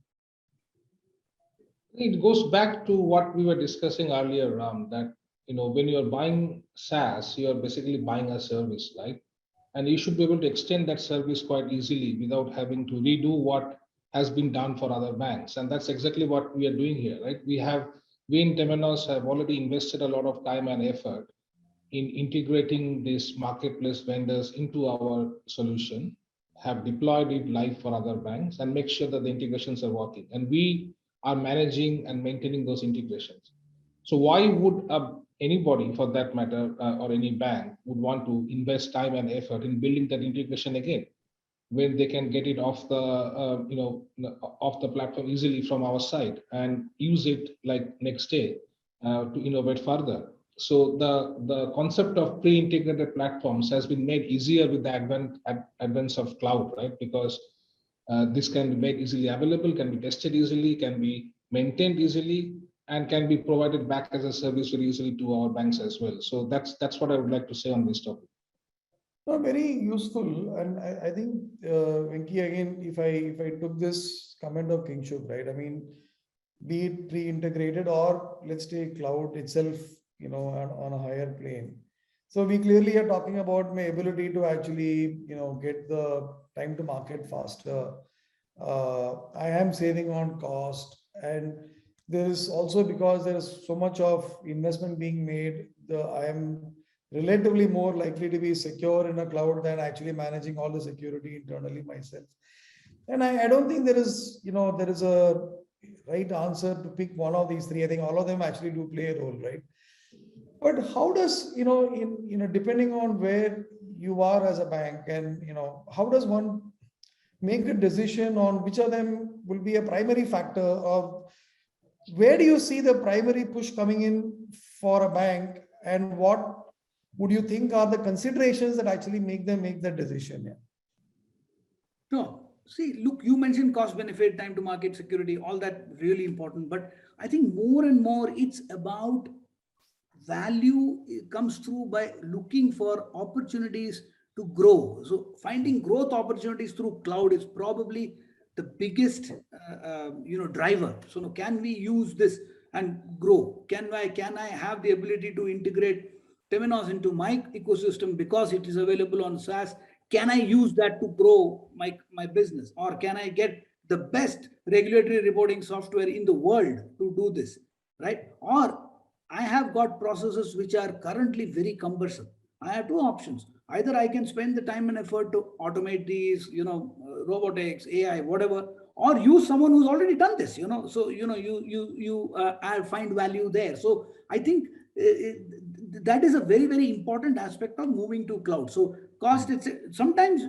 It goes back to what we were discussing earlier, Ram, that when you're buying SaaS, you're basically buying a service, right? And you should be able to extend that service quite easily without having to redo what has been done for other banks. And that's exactly what we are doing here, right? We in Temenos have already invested a lot of time and effort in integrating these marketplace vendors into our solution, have deployed it live for other banks, and make sure that the integrations are working. And we are managing and maintaining those integrations. So why would anybody, for that matter, or any bank would want to invest time and effort in building that integration again, when they can get it off the off the platform easily from our side and use it like next day to innovate further? So the concept of pre-integrated platforms has been made easier with the advance of cloud, right? Because this can be made easily available, can be tested easily, can be maintained easily, and can be provided back as a service very easily to our banks as well. So that's what I would like to say on this topic. No, very useful. And I think, Venki, again, if I took this comment of Kingshuk, right? I mean, be it pre-integrated or let's take cloud itself, on a higher plane. So we clearly are talking about my ability to actually, get the time to market faster. I am saving on cost, and there is also, because there is so much of investment being made, I am relatively more likely to be secure in a cloud than actually managing all the security internally myself. And I don't think there is a right answer to pick one of these three. I think all of them actually do play a role, right? But how does, depending on where you are as a bank, and, how does one make a decision on which of them will be a primary factor, of where do you see the primary push coming in for a bank, and what would you think are the considerations that actually make them make that decision? Yeah. No, see, look, you mentioned cost benefit, time to market, security, all that really important. But I think more and more it's about value. It comes through by looking for opportunities to grow. So finding growth opportunities through cloud is probably the biggest driver. So now, can we use this and grow? Can I have the ability to integrate Temenos into my ecosystem because it is available on SaaS? Can I use that to grow my business? Or can I get the best regulatory reporting software in the world to do this, right? Or I have got processes which are currently very cumbersome. I have two options. Either I can spend the time and effort to automate these, robotics, AI, whatever, or use someone who's already done this, So, I find value there. So I think that is a very, very important aspect of moving to cloud. So cost, it's sometimes,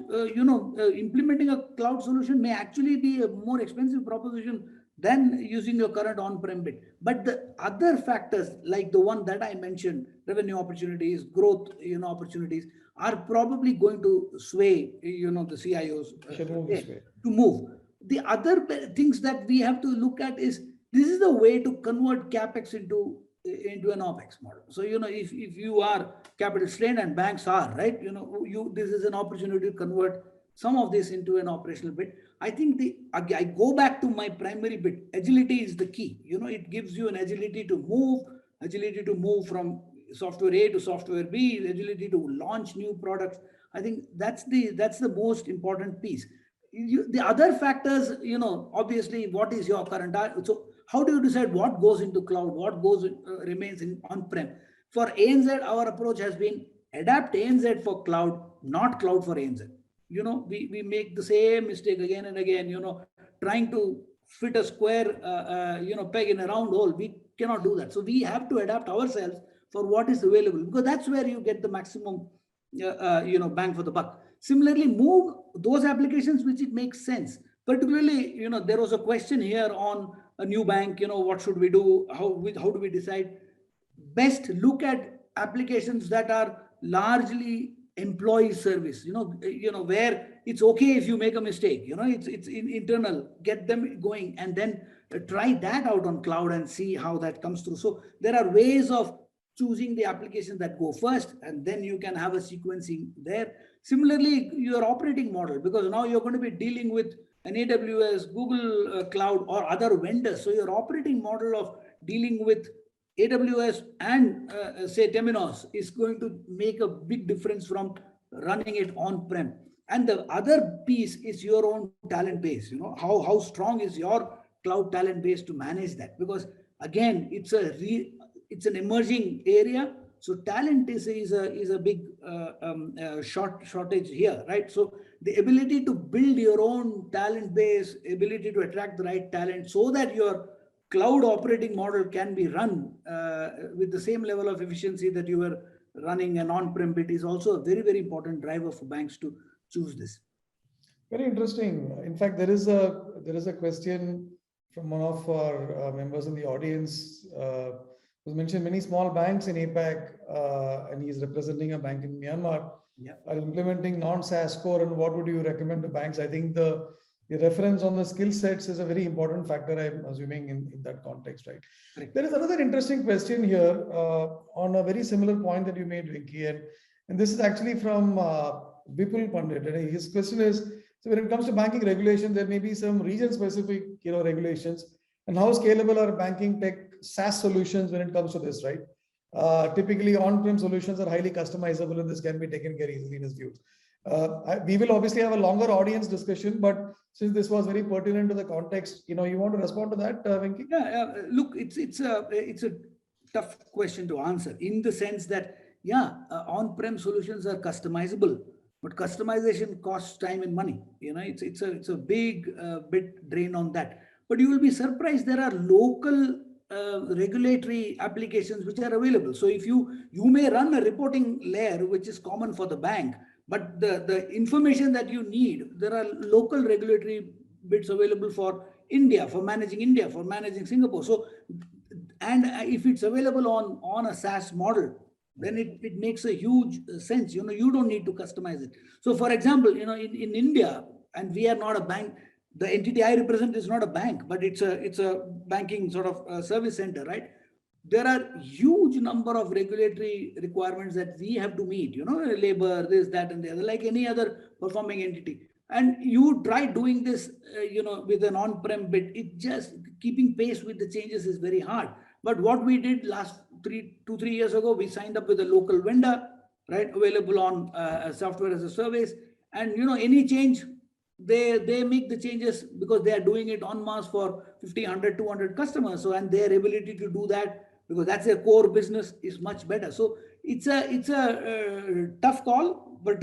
implementing a cloud solution may actually be a more expensive proposition than using your current on-prem bit. But the other factors, like the one that I mentioned, revenue opportunities, growth, opportunities, are probably going to sway, the CIOs to move. The other things that we have to look at is, this is the way to convert CapEx into an OpEx model. So, if you are capital strained, and banks are, right, this is an opportunity to convert some of this into an operational bit. I think I go back to my primary bit. Agility is the key. It gives you an agility to move from software A to software B, agility to launch new products. I think that's the most important piece. The other factors, obviously, what is your current? So how do you decide what goes into cloud, what remains in on-prem? For ANZ, our approach has been adapt ANZ for cloud, not cloud for ANZ. We make the same mistake again and again, trying to fit a square, peg in a round hole. We cannot do that. So we have to adapt ourselves for what is available, because that's where you get the maximum, bang for the buck. Similarly, move those applications which it makes sense. Particularly, there was a question here on a new bank, what should we do? How do we decide? Best look at applications that are largely employee service, where it's okay if you make a mistake, it's internal, get them going, and then try that out on cloud and see how that comes through. So there are ways of choosing the applications that go first, and then you can have a sequencing there. Similarly, your operating model, because now you're going to be dealing with an AWS, Google Cloud, or other vendors. So your operating model of dealing with AWS and say Temenos is going to make a big difference from running it on-prem. And the other piece is your own talent base. How strong is your cloud talent base to manage that? Because again, it's an emerging area. So talent is a big shortage here, right? So the ability to build your own talent base, ability to attract the right talent, so that your cloud operating model can be run with the same level of efficiency that you were running an on-prem bit, is also a very, very important driver for banks to choose this. Very interesting. In fact, there is a question from one of our members in the audience who mentioned many small banks in APAC, and he's representing a bank in Myanmar, are implementing non-SaaS core, and what would you recommend to banks? I think the reference on the skill sets is a very important factor, I'm assuming, in that context, right? Correct. There is another interesting question here on a very similar point that you made, Venki, and this is actually from Vipul Pandit. And his question is, so when it comes to banking regulation, there may be some region-specific, regulations, and how scalable are banking tech SaaS solutions when it comes to this, right? Typically, on-prem solutions are highly customizable, and this can be taken care easily in his view. We will obviously have a longer audience discussion, but since this was very pertinent to the context, you want to respond to that, Venki? Yeah, look, it's a tough question to answer, in the sense that, on-prem solutions are customizable, but customization costs time and money. It's a big bit drain on that. But you will be surprised, there are local regulatory applications which are available. So if you may run a reporting layer which is common for the bank, but the information that you need, there are local regulatory bits available for India, for managing Singapore. So, and if it's available on a SaaS model, then it makes a huge sense. You don't need to customize it. So for example, in India, and we are not a bank, the entity I represent is not a bank, but it's a banking sort of service center, right? There are huge number of regulatory requirements that we have to meet, labor, this, that, and the other, like any other performing entity. And you try doing this, with an on-prem bit, it just keeping pace with the changes is very hard. But what we did last 2-3 years ago, we signed up with a local vendor, right, available on software as a service. And, any change, they make the changes because they are doing it en masse for 50, 100, 200 customers. So, and their ability to do that, because that's their core business, is much better. So it's a tough call, but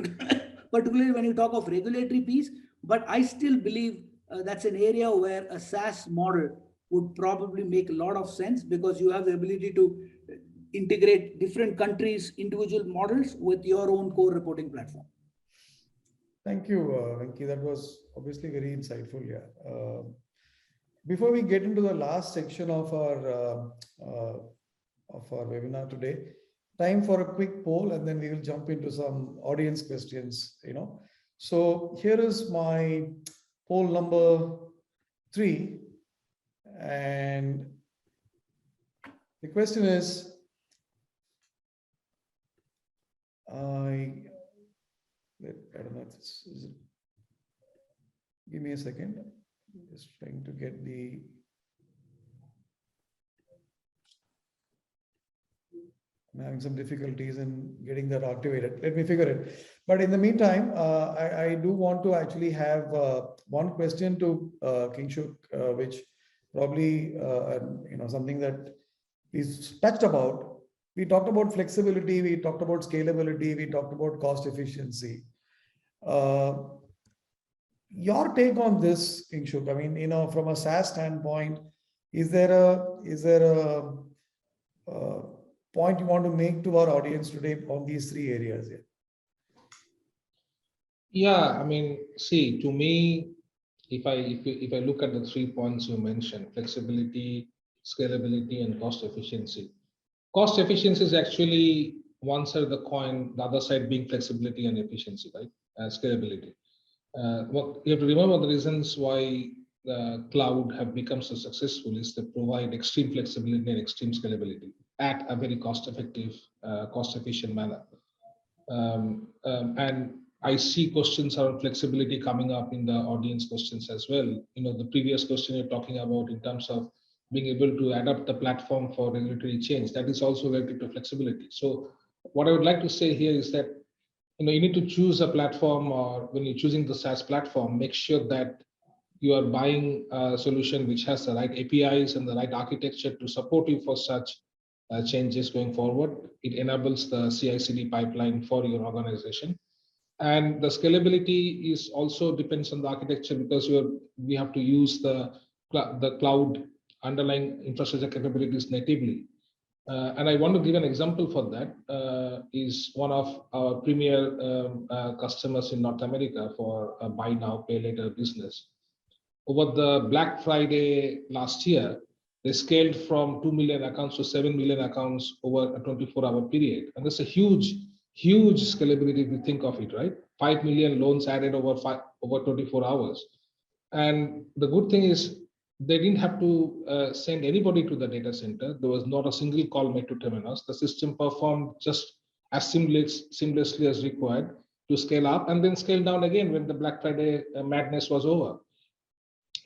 particularly when you talk of regulatory piece. But I still believe that's an area where a SaaS model would probably make a lot of sense, because you have the ability to integrate different countries' individual models with your own core reporting platform. Thank you, Venki. That was obviously very insightful. Yeah. Before we get into the last section of our webinar today, time for a quick poll, and then we will jump into some audience questions. So here is my poll number 3, and the question is, I don't know if this is it. Give me a second. Just trying to get the. I'm having some difficulties in getting that activated. Let me figure it. But in the meantime, I do want to actually have one question to Kingshuk, which probably something that is touched about. We talked about flexibility, we talked about scalability, we talked about cost efficiency. Your take on this, Kingshuk? I mean, from a SaaS standpoint, is there a point you want to make to our audience today on these three areas here? Yeah, I mean, see, to me, if I look at the 3 points you mentioned, flexibility, scalability, and cost efficiency. Cost efficiency is actually one side of the coin, the other side being flexibility and efficiency, right? Scalability. What you have to remember, the reasons why the cloud have become so successful is they provide extreme flexibility and extreme scalability at a very cost-effective, cost-efficient manner. And I see questions around flexibility coming up in the audience questions as well. The previous question you're talking about in terms of being able to adapt the platform for regulatory change, that is also related to flexibility. So what I would like to say here is that you need to choose a platform, or when you're choosing the SaaS platform, make sure that you are buying a solution which has the right APIs and the right architecture to support you for such changes going forward. It enables the CI/CD pipeline for your organization. And the scalability is also depends on the architecture, because we have to use the cloud underlying infrastructure capabilities natively. And I want to give an example for that. Is one of our premier customers in North America for a buy now, pay later business. Over the Black Friday last year, they scaled from 2 million accounts to 7 million accounts over a 24-hour period. And that's a huge scalability if you think of it, right? 5 million loans added over 24 hours. And the good thing is they didn't have to send anybody to the data center. There was not a single call made to Temenos. The system performed just as seamlessly as required to scale up and then scale down again when the Black Friday madness was over.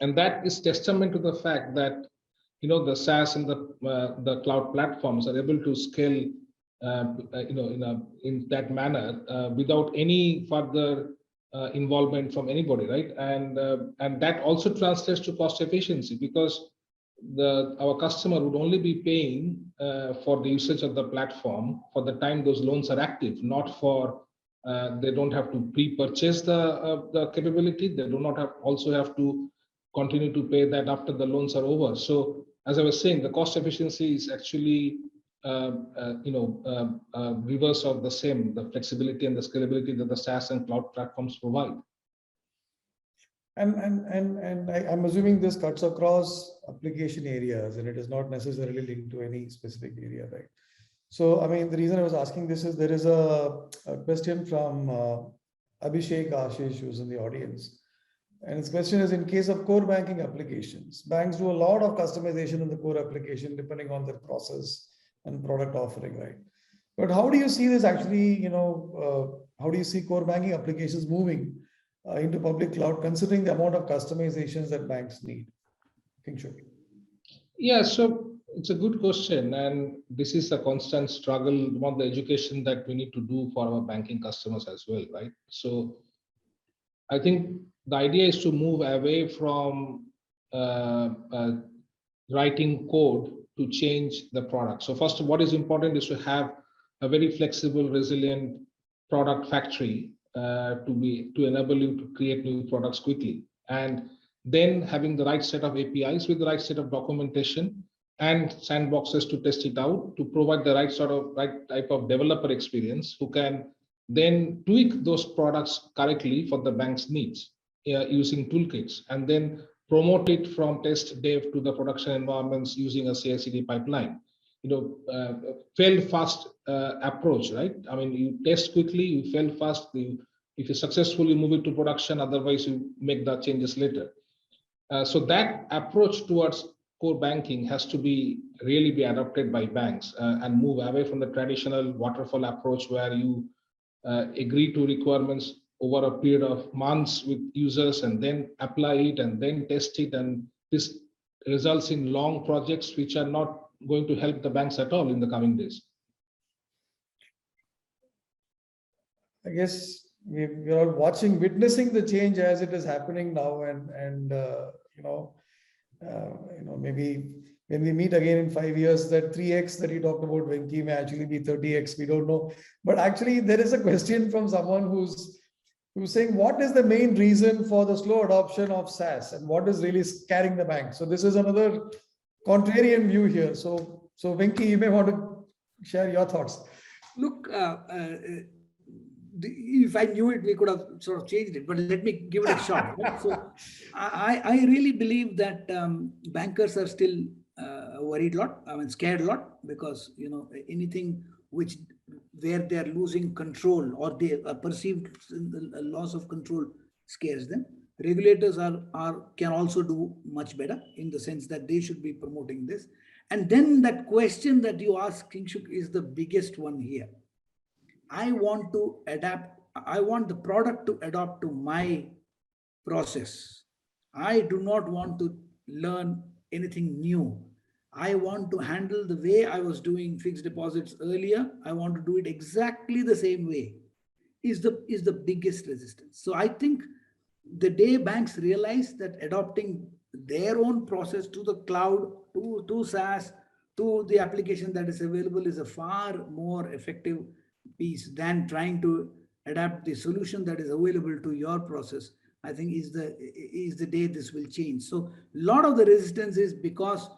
And that is testament to the fact that the SaaS and the cloud platforms are able to scale in that manner without any further involvement from anybody, right? And that also translates to cost efficiency, because our customer would only be paying for the usage of the platform for the time those loans are active, not for they don't have to pre-purchase the capability. They do not also have to continue to pay that after the loans are over. So as I was saying, the cost efficiency is actually reverse of the same, the flexibility and the scalability that the SaaS and cloud platforms provide. And I'm assuming this cuts across application areas, and it is not necessarily linked to any specific area, right? So, I mean, the reason I was asking this is there is a question from Abhishek Ashish, who's in the audience. And his question is, in case of core banking applications, banks do a lot of customization in the core application depending on their process and product offering, right? But how do you see this actually, how do you see core banking applications moving into public cloud, considering the amount of customizations that banks need? Kingshuk. Yeah, so it's a good question. And this is a constant struggle, one of the education that we need to do for our banking customers as well, right? So I think the idea is to move away from writing code to change the product. So first, what is important is to have a very flexible, resilient product factory to enable you to create new products quickly. And then having the right set of APIs with the right set of documentation and sandboxes to test it out, to provide the right type of developer experience who can then tweak those products correctly for the bank's needs using toolkits, and then promote it from test dev to the production environments using a CI/CD pipeline. Fail fast approach, right? I mean, you test quickly, you fail fast. If you successfully move it to production, otherwise you make the changes later. So that approach towards core banking has to really be adopted by banks and move away from the traditional waterfall approach where you agree to requirements over a period of months with users and then apply it and then test it. And this results in long projects which are not going to help the banks at all in the coming days. I guess we're all witnessing the change as it is happening now, and maybe when we meet again in 5 years, that 3x that you talked about, Venki, may actually be 30x. We don't know. But actually, there is a question from someone who's He was saying, what is the main reason for the slow adoption of SaaS and what is really scaring the bank? So this is another contrarian view here. So Venki, you may want to share your thoughts. Look, if I knew it, we could have sort of changed it, but let me give it a shot. Right? So I really believe that bankers are still worried a lot, I mean, scared a lot, because, you know, anything where they are losing control or they are perceived loss of control scares them. Regulators can also do much better in the sense that they should be promoting this. And then that question that you ask, Kingshuk, is the biggest one here. I want to adapt. I want the product to adapt to my process. I do not want to learn anything new. I want to handle the way I was doing fixed deposits earlier. I want to do it exactly the same way. Is the biggest resistance. So I think the day banks realize that adopting their own process to the cloud, to SaaS, to the application that is available is a far more effective piece than trying to adapt the solution that is available to your process, I think is the day this will change. So a lot of the resistance is because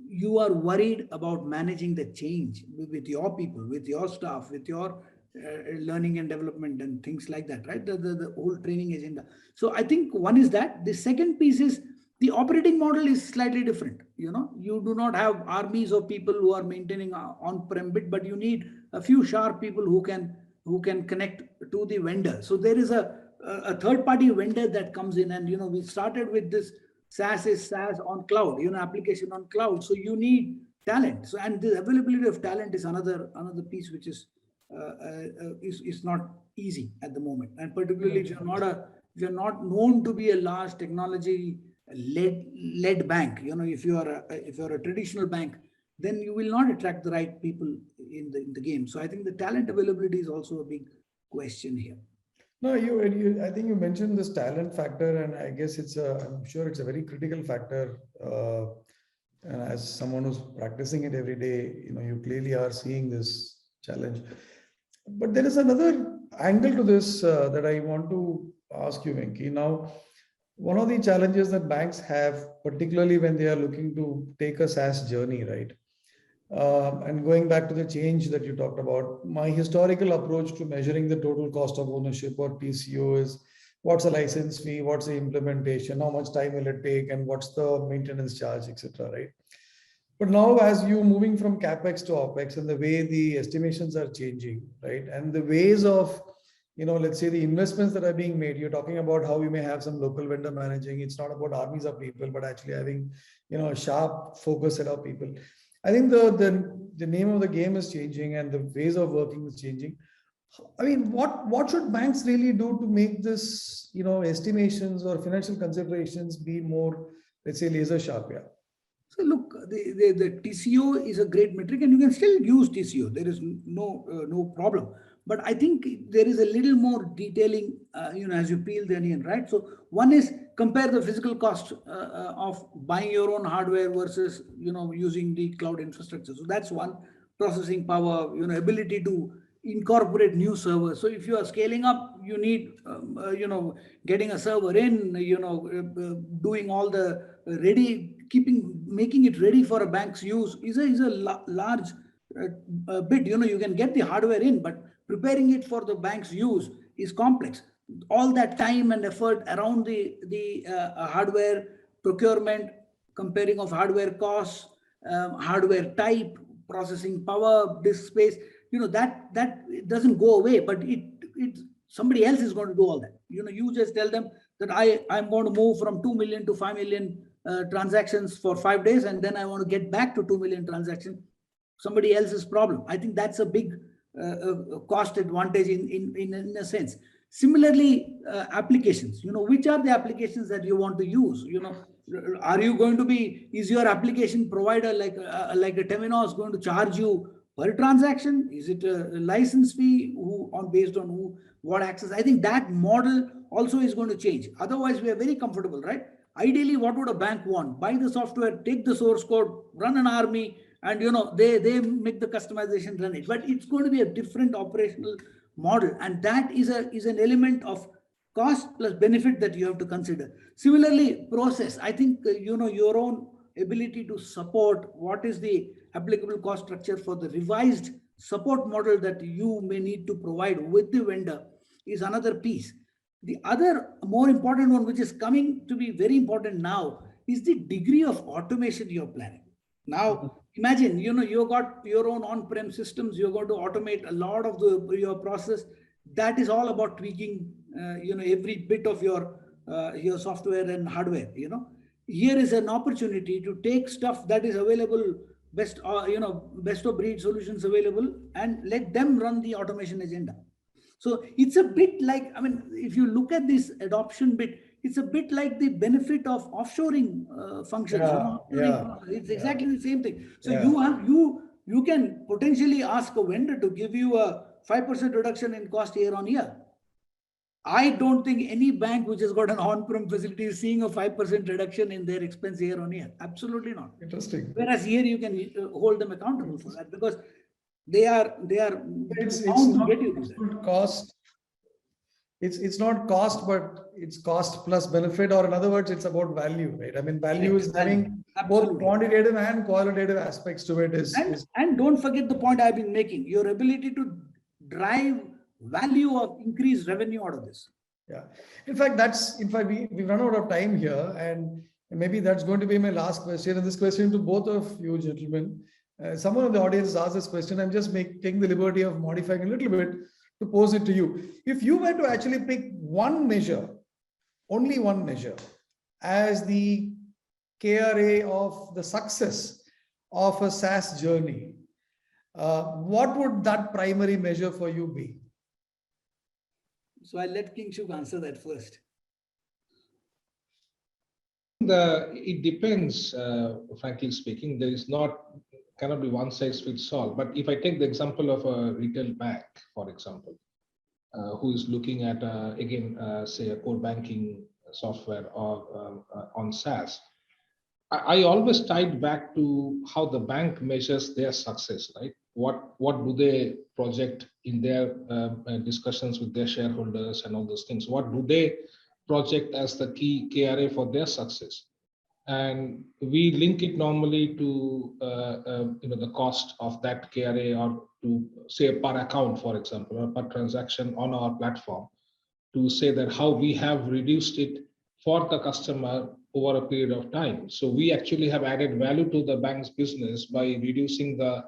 you are worried about managing the change with your people, with your staff, with your learning and development and things like that, right? The whole training agenda. So I think one is that. The second piece is the operating model is slightly different. You know, you do not have armies of people who are maintaining on-prem bit, but you need a few sharp people who can connect to the vendor. So there is a third-party vendor that comes in, and, you know, we started with this SaaS is SaaS on cloud, you know, application on cloud. So you need talent. So, and the availability of talent is another piece which is not easy at the moment. And particularly if you're not known to be a large technology led bank, you know, if you are a traditional bank, then you will not attract the right people in the game. So I think the talent availability is also a big question here. No, I think you mentioned this talent factor, and I guess I'm sure it's a very critical factor. And as someone who's practicing it every day, you know, you clearly are seeing this challenge. But there is another angle to this that I want to ask you, Venki. Now, one of the challenges that banks have, particularly when they are looking to take a SaaS journey, right? And going back to the change that you talked about, my historical approach to measuring the total cost of ownership or TCO is what's the license fee, what's the implementation, how much time will it take, and what's the maintenance charge, etc. Right? But now, as you moving from capex to opex, and the way the estimations are changing, right, and the ways of, you know, let's say the investments that are being made, you're talking about how we may have some local vendor managing. It's not about armies of people, but actually having, you know, a sharp focus set of people. I think the name of the game is changing and the ways of working is changing. I mean, what should banks really do to make this, you know, estimations or financial considerations be more, let's say, laser sharp? Yeah. So look, the TCO is a great metric, and you can still use TCO. There is no problem. But I think there is a little more detailing, you know, as you peel the onion, right? So one is compare the physical cost of buying your own hardware versus, you know, using the cloud infrastructure. So that's one. Processing power, you know, ability to incorporate new servers. So if you are scaling up, you need, you know, getting a server in, you know, doing all the making it ready for a bank's use is a large bit. You know, you can get the hardware in, but preparing it for the bank's use is complex. All that time and effort around the hardware procurement, comparing of hardware costs, hardware type, processing power, disk space, you know, that doesn't go away, but somebody else is going to do all that. You know, you just tell them that I'm going to move from 2 million to 5 million transactions for 5 days, and then I want to get back to 2 million transactions. Somebody else's problem. I think that's a big cost advantage in a sense. Similarly, applications, you know, which are the applications that you want to use? You know, are you going to is your application provider like a Temenos going to charge you per transaction? Is it a license fee based on what access? I think that model also is going to change. Otherwise, we are very comfortable, right? Ideally, what would a bank want? Buy the software, take the source code, run an army, and, you know, they make the customization, run it. But it's going to be a different operational model, and that is an element of cost plus benefit that you have to consider. Similarly, process. I think your own ability to support what is the applicable cost structure for the revised support model that you may need to provide with the vendor is another piece. The other more important one, which is coming to be very important now, is the degree of automation you're planning. Now, imagine, you got your own on-prem systems, you're going to automate a lot of your process. That is all about tweaking, every bit of your software and hardware. Here is an opportunity to take stuff that is available, best of breed solutions available, and let them run the automation agenda. So it's a bit like, if you look at this adoption bit, it's a bit like the benefit of offshoring functions. It's exactly the same thing. So you can potentially ask a vendor to give you a 5% reduction in cost year on year. I don't think any bank which has got an on-prem facility is seeing a 5% reduction in their expense year on year. Absolutely not. Interesting. Whereas here you can hold them accountable for that, because they are It's bound to not, get you to it's that. not cost. It's not cost, but it's cost plus benefit, or in other words, it's about value, right? Value is having both Absolutely. quantitative and qualitative aspects to it. And don't forget the point I've been making, your ability to drive value of increased revenue out of this. Yeah. In fact, we've run out of time here, and maybe that's going to be my last question. And this question to both of you gentlemen. Someone in the audience asked this question. I'm just taking the liberty of modifying a little bit to pose it to you. If you were to actually pick one measure, only one measure, as the KRA of the success of a SaaS journey, what would that primary measure for you be? So I'll let Kingshuk answer that first. It depends, frankly speaking. There is cannot be one size fits all. But if I take the example of a retail bank, for example, who is looking at, say a core banking software or on SaaS, I always tied back to how the bank measures their success, right? What do they project in their discussions with their shareholders and all those things? What do they project as the key KRA for their success? And we link it normally to the cost of that KRA, or to say per account, for example, or per transaction on our platform, to say that how we have reduced it for the customer over a period of time. So we actually have added value to the bank's business by reducing the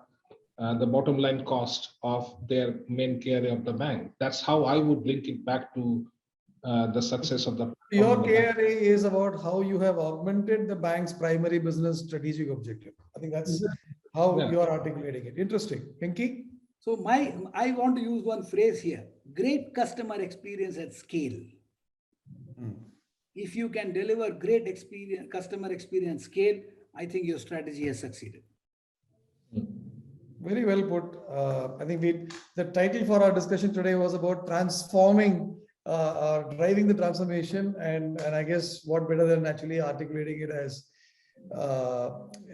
bottom line cost of their main KRA of the bank. That's how I would link it back to the success of the. Your KRA is about how you have augmented the bank's primary business strategic objective. I think that's how you are articulating it. Interesting. Pinky? So I want to use one phrase here: great customer experience at scale. If you can deliver great customer experience scale, I think your strategy has succeeded. Very well put. I think the title for our discussion today was about transforming driving the transformation, and I guess what better than actually articulating it as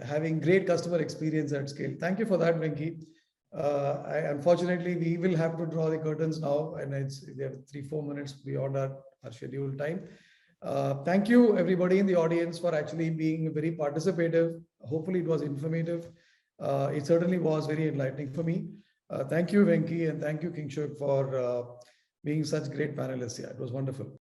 having great customer experience at scale. Thank you for that, Venki. Unfortunately, we will have to draw the curtains now, and we have 3-4 minutes beyond our scheduled time. Thank you everybody in the audience for actually being very participative. Hopefully it was informative. It certainly was very enlightening for me. Thank you, Venki, and thank you, Kingshuk, for being such great panelists here. It was wonderful.